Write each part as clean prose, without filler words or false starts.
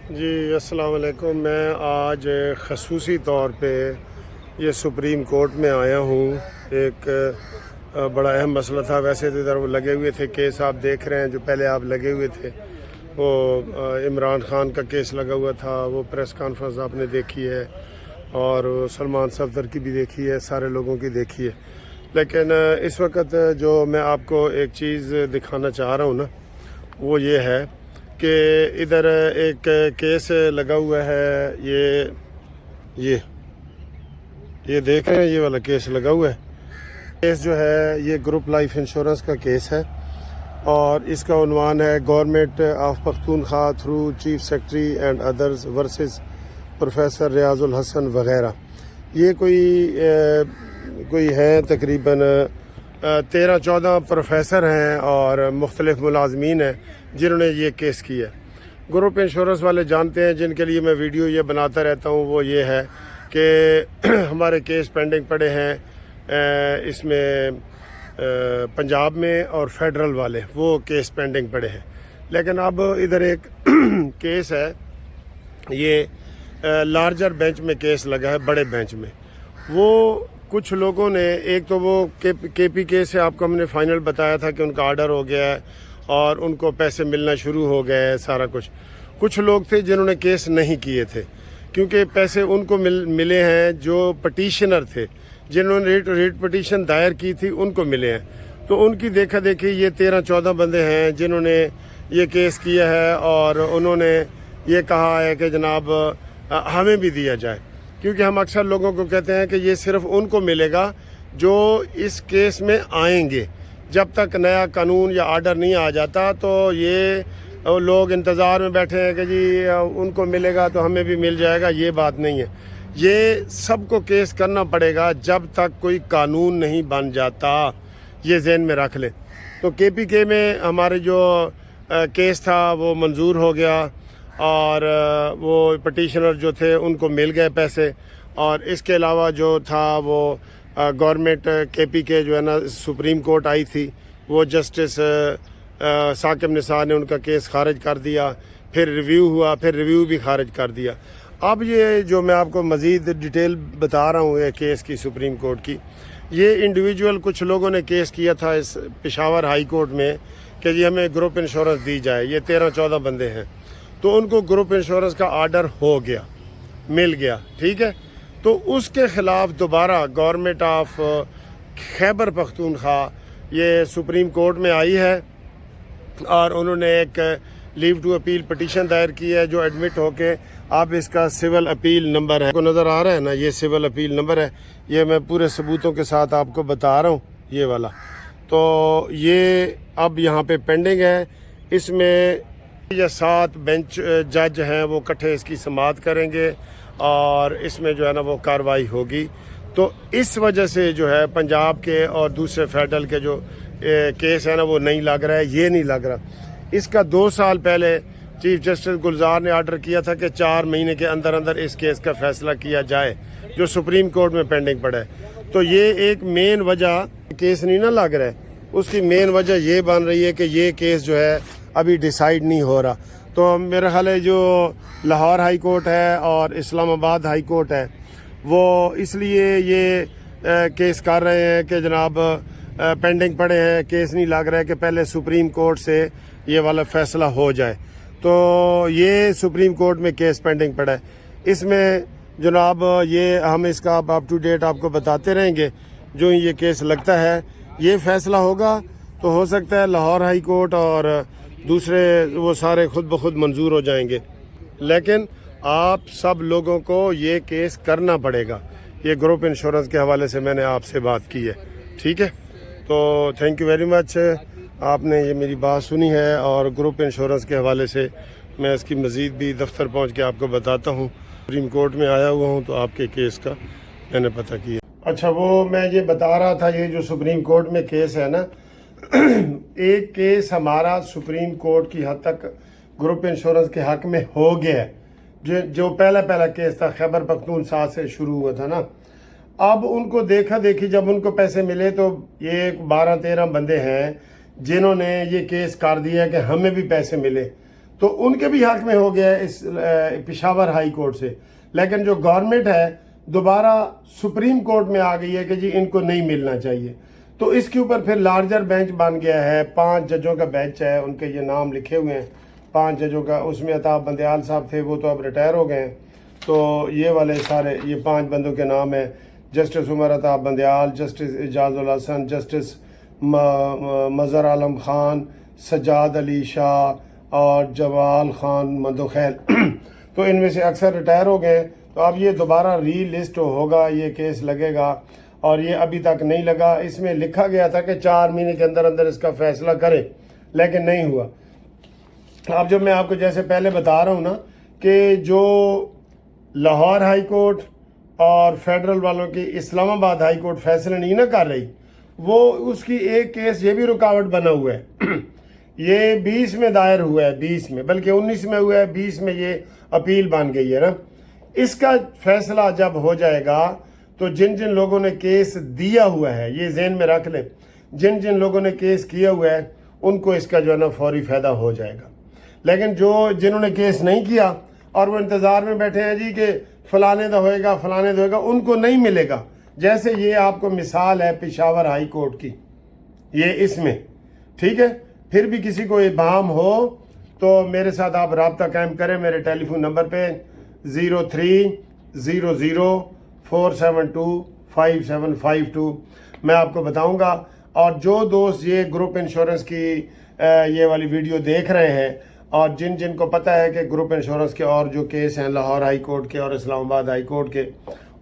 جی السلام علیکم۔ میں آج خصوصی طور پہ یہ سپریم کورٹ میں آیا ہوں۔ ایک بڑا اہم مسئلہ تھا، ویسے تو ادھر وہ لگے ہوئے تھے کیس آپ دیکھ رہے ہیں جو پہلے آپ لگے ہوئے تھے، وہ عمران خان کا کیس لگا ہوا تھا، وہ پریس کانفرنس آپ نے دیکھی ہے اور سلمان صفدر کی بھی دیکھی ہے، سارے لوگوں کی دیکھی ہے۔ لیکن اس وقت جو میں آپ کو ایک چیز دکھانا چاہ رہا ہوں نا، وہ یہ ہے کہ ادھر ایک کیس لگا ہوا ہے، یہ دیکھ رہے ہیں، یہ والا کیس لگا ہوا ہے۔ کیس جو ہے یہ گروپ لائف انشورنس کا کیس ہے اور اس کا عنوان ہے government of Pakhtunkhwa through chief secretary and others versus professor Riaz ul-Hassan وغیرہ۔ یہ کوئی ہے تقریباً 13-14 پروفیسر ہیں اور مختلف ملازمین ہیں جنہوں نے یہ کیس کیا ہے۔ گروپ انشورنس والے جانتے ہیں، جن کے لیے میں ویڈیو یہ بناتا رہتا ہوں، وہ یہ ہے کہ ہمارے کیس پینڈنگ پڑے ہیں اس میں پنجاب میں اور فیڈرل والے، وہ کیس پینڈنگ پڑے ہیں۔ لیکن اب ادھر ایک کیس ہے، یہ لارجر بینچ میں کیس لگا ہے، بڑے بینچ میں۔ وہ کچھ لوگوں نے، ایک تو وہ کے پی کے سے آپ کو ہم نے فائنل بتایا تھا کہ ان کا آرڈر ہو گیا ہے اور ان کو پیسے ملنا شروع ہو گئے ہے، سارا کچھ۔ کچھ لوگ تھے جنہوں نے کیس نہیں کیے تھے، کیونکہ پیسے ان کو ملے ہیں جو پٹیشنر تھے، جنہوں نے ریٹ پٹیشن دائر کی تھی، ان کو ملے ہیں۔ تو ان کی دیکھا دیکھی یہ 13-14 بندے ہیں جنہوں نے یہ کیس کیا ہے اور انہوں نے یہ کہا ہے کہ جناب ہمیں بھی دیا جائے، کیونکہ ہم اکثر لوگوں کو کہتے ہیں کہ یہ صرف ان کو ملے گا جو اس کیس میں آئیں گے۔ جب تک نیا قانون یا آرڈر نہیں آ جاتا تو یہ لوگ انتظار میں بیٹھے ہیں کہ جی ان کو ملے گا تو ہمیں بھی مل جائے گا، یہ بات نہیں ہے۔ یہ سب کو کیس کرنا پڑے گا جب تک کوئی قانون نہیں بن جاتا، یہ ذہن میں رکھ لیں۔ تو کے پی کے میں ہمارے جو کیس تھا وہ منظور ہو گیا اور وہ پٹیشنر جو تھے ان کو مل گئے پیسے، اور اس کے علاوہ جو تھا وہ گورنمنٹ کے پی کے جو ہے نا سپریم کورٹ آئی تھی، وہ جسٹس ثاقب نثار نے ان کا کیس خارج کر دیا، پھر ریویو ہوا، پھر ریویو بھی خارج کر دیا۔ اب یہ جو میں آپ کو مزید ڈیٹیل بتا رہا ہوں یہ کیس کی سپریم کورٹ کی، یہ انڈیویجول کچھ لوگوں نے کیس کیا تھا اس پشاور ہائی کورٹ میں کہ جی ہمیں گروپ انشورنس دی جائے۔ یہ 13-14 بندے ہیں، تو ان کو گروپ انشورنس کا آرڈر ہو گیا، مل گیا، ٹھیک ہے۔ تو اس کے خلاف دوبارہ گورنمنٹ آف خیبر پختونخوا یہ سپریم کورٹ میں آئی ہے اور انہوں نے ایک لیو ٹو اپیل پٹیشن دائر کی ہے، جو ایڈمٹ ہو کے آپ اس کا سول اپیل نمبر ہے، کو نظر آ رہا ہے نا، یہ سول اپیل نمبر ہے، یہ میں پورے ثبوتوں کے ساتھ آپ کو بتا رہا ہوں، یہ والا۔ تو یہ اب یہاں پہ پینڈنگ ہے، اس میں 7 بینچ جج ہیں، وہ اکٹھے اس کی سماعت کریں گے اور اس میں جو ہے نا وہ کارروائی ہوگی۔ تو اس وجہ سے جو ہے پنجاب کے اور دوسرے فیڈرل کے جو کیس ہے نا وہ نہیں لگ رہا ہے، یہ نہیں لگ رہا۔ اس کا 2 سال پہلے چیف جسٹس گلزار نے آرڈر کیا تھا کہ 4 مہینے کے اندر اندر اس کیس کا فیصلہ کیا جائے جو سپریم کورٹ میں پینڈنگ پڑا ہے۔ تو یہ ایک مین وجہ کیس نہیں نہ لگ رہا ہے، اس کی مین وجہ یہ بن رہی ہے کہ یہ کیس جو ہے ابھی ڈیسائیڈ نہیں ہو رہا۔ تو میرا خیال ہے جو لاہور ہائی کورٹ ہے اور اسلام آباد ہائی کورٹ ہے، وہ اس لیے یہ کیس کر رہے ہیں کہ جناب پینڈنگ پڑے ہیں، کیس نہیں لگ رہا ہے کہ پہلے سپریم کورٹ سے یہ والا فیصلہ ہو جائے۔ تو یہ سپریم کورٹ میں کیس پینڈنگ پڑا ہے، اس میں جناب یہ ہم اس کا اپ ٹو ڈیٹ آپ کو بتاتے رہیں گے۔ جو یہ کیس لگتا ہے یہ فیصلہ ہوگا تو ہو سکتا ہے لاہور ہائی کورٹ اور دوسرے وہ سارے خود بخود منظور ہو جائیں گے، لیکن آپ سب لوگوں کو یہ کیس کرنا پڑے گا۔ یہ گروپ انشورنس کے حوالے سے میں نے آپ سے بات کی ہے، ٹھیک ہے۔ تو تھینک یو ویری مچ، آپ نے یہ میری بات سنی ہے، اور گروپ انشورنس کے حوالے سے میں اس کی مزید بھی دفتر پہنچ کے آپ کو بتاتا ہوں۔ سپریم کورٹ میں آیا ہوا ہوں تو آپ کے کیس کا میں نے پتہ کیا۔ اچھا، وہ میں یہ بتا رہا تھا، یہ جو سپریم کورٹ میں کیس ہے نا، ایک کیس ہمارا سپریم کورٹ کی حد تک گروپ انشورنس کے حق میں ہو گیا ہے، جو پہلا کیس تھا خیبر پختونخوا سے شروع ہوا تھا نا۔ اب ان کو دیکھا دیکھی جب ان کو پیسے ملے تو یہ 12-13 بندے ہیں جنہوں نے یہ کیس کر دیا کہ ہمیں بھی پیسے ملے۔ تو ان کے بھی حق میں ہو گیا اس پشاور ہائی کورٹ سے، لیکن جو گورنمنٹ ہے دوبارہ سپریم کورٹ میں آ گئی ہے کہ جی ان کو نہیں ملنا چاہیے. تو اس کے اوپر پھر لارجر بینچ بن گیا ہے، 5 ججوں کا بینچ ہے، ان کے یہ نام لکھے ہوئے ہیں 5 ججوں کا. اس میں عطاف بندیال صاحب تھے، وہ تو اب ریٹائر ہو گئے ہیں. تو یہ والے سارے یہ 5 بندوں کے نام ہیں: جسٹس عمر عطاف بندیال، جسٹس اعجاز الحسن، جسٹس مظہر عالم خان، سجاد علی شاہ اور جمال خان مندوخیل. تو ان میں سے اکثر ریٹائر ہو گئے. تو اب یہ دوبارہ ری لسٹ ہوگا، یہ کیس لگے گا، اور یہ ابھی تک نہیں لگا. اس میں لکھا گیا تھا کہ 4 مہینے کے اندر اندر اس کا فیصلہ کرے، لیکن نہیں ہوا. اب جو میں آپ کو جیسے پہلے بتا رہا ہوں نا کہ جو لاہور ہائی کورٹ اور فیڈرل والوں کی اسلام آباد ہائی کورٹ فیصلہ نہیں نہ کر رہی، وہ اس کی ایک کیس یہ بھی رکاوٹ بنا ہوا ہے. یہ 20 میں دائر ہوا ہے، 20 میں بلکہ 19 میں ہوا ہے، 20 میں یہ اپیل بن گئی ہے نا. اس کا فیصلہ جب ہو جائے گا تو جن جن لوگوں نے کیس دیا ہوا ہے، یہ ذہن میں رکھ لیں، جن جن لوگوں نے کیس کیا ہوا ہے ان کو اس کا جو ہے نا فوری فائدہ ہو جائے گا. لیکن جنہوں نے کیس نہیں کیا اور وہ انتظار میں بیٹھے ہیں جی کہ فلانے دا ہوئے گا، فلانے دا ہوئے گا، ان کو نہیں ملے گا. جیسے یہ آپ کو مثال ہے پشاور ہائی کورٹ کی، یہ اس میں ٹھیک ہے. پھر بھی کسی کو ابہام ہو تو میرے ساتھ آپ رابطہ قائم کریں میرے ٹیلی فون نمبر پہ 0300472572. میں آپ کو بتاؤں گا. اور جو دوست یہ گروپ انشورنس کی یہ والی ویڈیو دیکھ رہے ہیں اور جن جن کو پتہ ہے کہ گروپ انشورنس کے اور جو کیس ہیں لاہور ہائی کورٹ کے اور اسلام آباد ہائی کورٹ کے،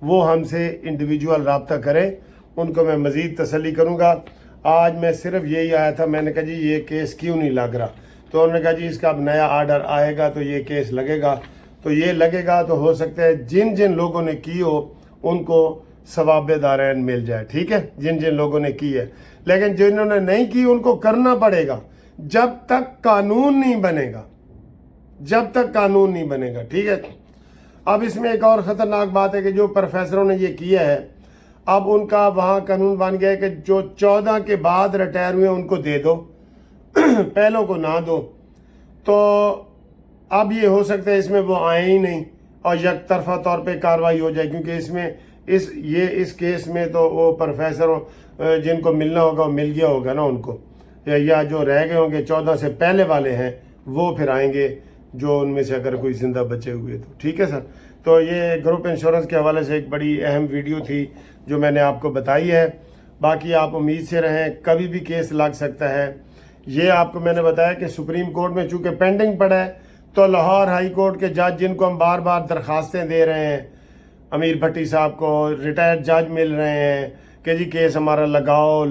وہ ہم سے انڈیویجول رابطہ کریں، ان کو میں مزید تسلی کروں گا. آج میں صرف یہی آیا تھا، میں نے کہا جی یہ کیس کیوں نہیں لگ رہا، تو انہوں نے کہا جی اس کا اب نیا آرڈر آئے گا تو یہ کیس لگے گا. تو یہ لگے گا تو ہو سکتا ہے جن جن لوگوں نے کی ہو ان کو ثواب دارین مل جائے. ٹھیک ہے، جن جن لوگوں نے کی ہے. لیکن جنہوں نے نہیں کی ان کو کرنا پڑے گا جب تک قانون نہیں بنے گا، جب تک قانون نہیں بنے گا. ٹھیک ہے. اب اس میں ایک اور خطرناک بات ہے کہ جو پروفیسروں نے یہ کیا ہے، اب ان کا وہاں قانون بن گیا ہے کہ جو 14 کے بعد ریٹائر ہوئے ان کو دے دو، پہلوں کو نہ دو. تو اب یہ ہو سکتا ہے اس میں وہ آئیں ہی نہیں اور یک طرفہ طور پہ کارروائی ہو جائے، کیونکہ اس میں اس کیس میں تو وہ پروفیسر جن کو ملنا ہوگا وہ مل گیا ہوگا نا ان کو، یا جو رہ گئے ہوں گے 14 سے پہلے والے ہیں وہ پھر آئیں گے، جو ان میں سے اگر کوئی زندہ بچے ہوئے تو. ٹھیک ہے سر. تو یہ گروپ انشورنس کے حوالے سے ایک بڑی اہم ویڈیو تھی جو میں نے آپ کو بتائی ہے. باقی آپ امید سے رہیں، کبھی بھی کیس لگ سکتا ہے. یہ آپ کو میں نے بتایا کہ سپریم کورٹ میں چونکہ پینڈنگ پڑا ہے تو لاہور ہائی کورٹ کے جج جن کو ہم بار بار درخواستیں دے رہے ہیں، امیر بھٹی صاحب کو ریٹائرڈ جج مل رہے ہیں کہ جی کیس ہمارا لگاؤ،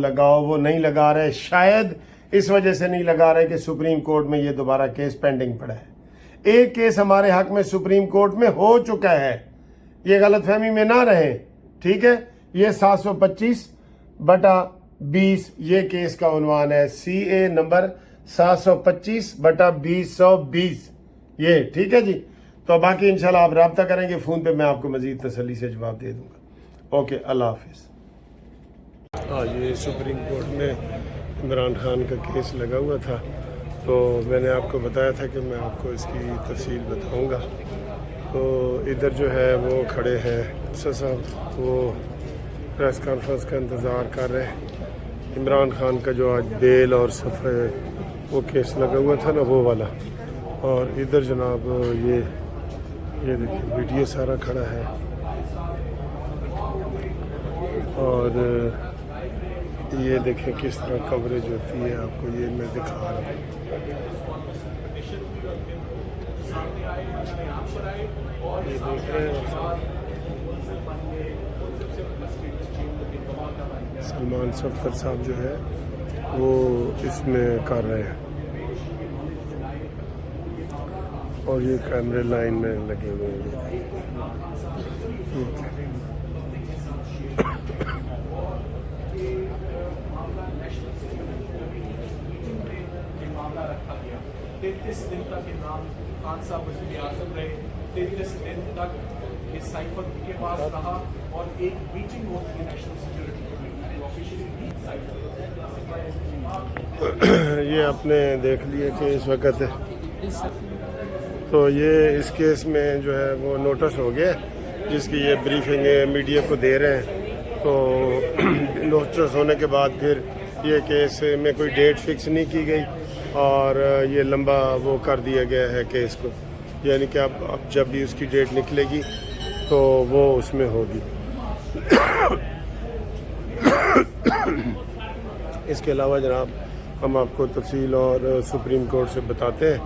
وہ نہیں لگا رہے. شاید اس وجہ سے نہیں لگا رہے کہ سپریم کورٹ میں یہ دوبارہ کیس پینڈنگ پڑا ہے. ایک کیس ہمارے حق میں سپریم کورٹ میں ہو چکا ہے، یہ غلط فہمی میں نہ رہیں. ٹھیک ہے. یہ 725/20 یہ کیس کا عنوان ہے، CA نمبر 725/2020 یہ. ٹھیک ہے جی. تو باقی انشاءاللہ آپ رابطہ کریں گے فون پہ، میں آپ کو مزید تسلی سے جواب دے دوں گا. اوکے، اللہ حافظ. یہ سپریم کورٹ میں عمران خان کا کیس لگا ہوا تھا، تو میں نے آپ کو بتایا تھا کہ میں آپ کو اس کی تفصیل بتاؤں گا. تو ادھر جو ہے وہ کھڑے ہیں صاحب، وہ پریس کانفرنس کا انتظار کر رہے ہیں. عمران خان کا جو آج بیل اور صفحے وہ کیس لگا ہوا تھا نا وہ والا. اور ادھر جناب یہ دیکھیں میڈیا سارا کھڑا ہے، اور یہ دیکھیں کس طرح کوریج ہوتی ہے، آپ کو یہ میں دکھا رہا ہوں. یہ دیکھ رہے ہیں سلمان صفدر صاحب جو ہے وہ اس میں کر رہے ہیں، اور یہ کیمرے لائن میں لگے ہوئے ہیں. تینتیس دن تک عمران خان صاحب وزیر اعظم رہے، 33 دن تک یہ سائفر کے پاس رہا، اور ایک میٹنگ ہوتی ہے نیشنل سیکورٹی کی آفیشلی بھی سائفر. یہ آپ نے دیکھ لیے کہ اس وقت تو یہ اس کیس میں جو ہے وہ نوٹس ہو گیا جس کی یہ بریفنگ میڈیا کو دے رہے ہیں. تو نوٹس ہونے کے بعد پھر یہ کیس میں کوئی ڈیٹ فکس نہیں کی گئی اور یہ لمبا وہ کر دیا گیا ہے کیس کو, یعنی کہ اب جب بھی اس کی ڈیٹ نکلے گی تو وہ اس میں ہوگی. اس کے علاوہ جناب ہم آپ کو تفصیل اور سپریم کورٹ سے بتاتے ہیں,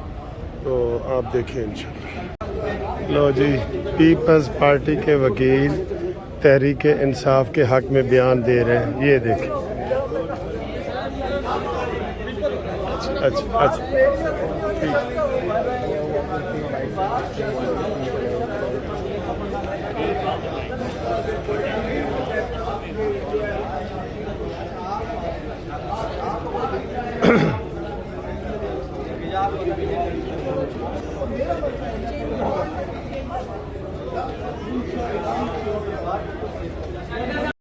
تو آپ دیکھیں انشاءاللہ. لو جی, پیپلز پارٹی کے وکیل تحریک انصاف کے حق میں بیان دے رہے ہیں, یہ دیکھیں. اچھا ٹھیک.